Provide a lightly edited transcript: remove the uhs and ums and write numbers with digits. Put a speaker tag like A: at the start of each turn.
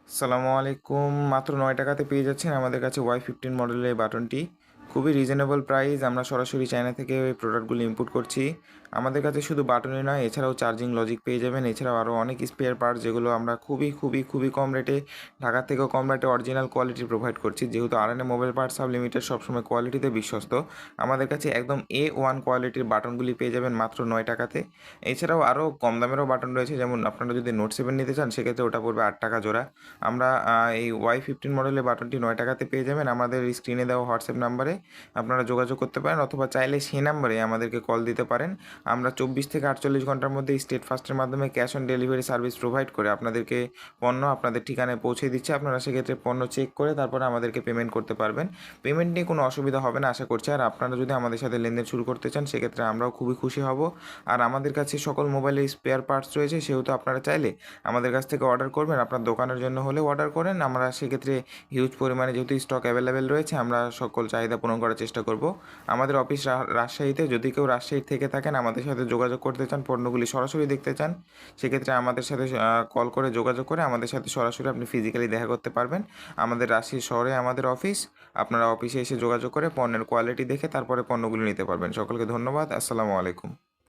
A: আসসালামু আলাইকুম। মাত্র ৳৯ পেয়ে যাচ্ছেন আমাদের কাছে Y15 মডেলের এই বাটনটি। খুবই রিজনেবল প্রাইস। আমরা সরাসরি চায়না থেকে এই প্রোডাক্টগুলো ইম্পোর্ট করছি। আমাদের কাছে শুধু বাটনই নয়, এছাড়াও চার্জিং লজিক পেয়ে যাবেন। এছাড়াও আরও অনেক স্পেয়ার পার্টস, যেগুলো আমরা খুবই কম রেটে, ঢাকার থেকেও কম রেটে অরিজিনাল কোয়ালিটি প্রোভাইড করছি। যেহেতু RNA mobile parts sub limited সবসময় কোয়ালিটিতে বিশ্বস্ত, আমাদের কাছে একদম A1 কোয়ালিটির বাটনগুলি পেয়ে যাবেন মাত্র ৳৯। এছাড়াও আরও কম দামেরও বাটন রয়েছে, যেমন আপনারা যদি নোট 7 নিতে চান, সেক্ষেত্রে ওটা পড়বে ৳8 জোড়া। আমরা এই Y15 মডেলের বাটনটি ৳৯ পেয়ে যাবেন। আমাদের স্ক্রিনে দেওয়া হোয়াটসঅ্যাপ নাম্বারে আপনারা যোগাযোগ করতে পারেন, অথবা চাইলে সেই নাম্বারে আমাদেরকে কল দিতে পারেন। আমরা 24 থেকে 48 ঘন্টার মধ্যে স্টেট ফাস্টের মাধ্যমে cash on delivery service provide করে আপনাদেরকে পণ্য আপনাদের ঠিকানায় পৌঁছে দিচ্ছি। আপনারা সেক্ষেত্রে পণ্য চেক করে তারপরে আমাদেরকে পেমেন্ট করতে পারবেন। পেমেন্ট নিয়ে কোনো অসুবিধা হবে না আশা করছি। আর আপনারা যদি আমাদের সাথে লেনদেন শুরু করতে চান, সেক্ষেত্রে আমরাও খুবই খুশি হব। আর আমাদের কাছে সকল মোবাইলের স্পেয়ার পার্টস রয়েছে, সেহেতু আপনারা চাইলে আমাদের কাছ থেকে অর্ডার করবেন। আপনার দোকানের জন্য হলেও অর্ডার করেন, আমরা সেক্ষেত্রে হিউজ পরিমাণে যেহেতু স্টক অ্যাভেলেবেল রয়েছে, আমরা সকল চাহিদা পূরণ করার চেষ্টা করব। আমাদের অফিস রাজশাহীতে। যদি কেউ রাজশাহী থেকে থাকেন, আমাদের সাথে যোগাযোগ করতে চান, পণ্যগুলি সরাসরি দেখতে চান, সেক্ষেত্রে আমাদের সাথে কল করে যোগাযোগ করে আমাদের সাথে সরাসরি আপনি ফিজিক্যালি দেখা করতে পারবেন। আমাদের রাজশাহী শহরে আমাদের অফিস। আপনারা অফিসে এসে যোগাযোগ করে পণ্যের কোয়ালিটি দেখে তারপরে পণ্যগুলি নিতে পারবেন। সকলকে ধন্যবাদ। আসসালামু আলাইকুম।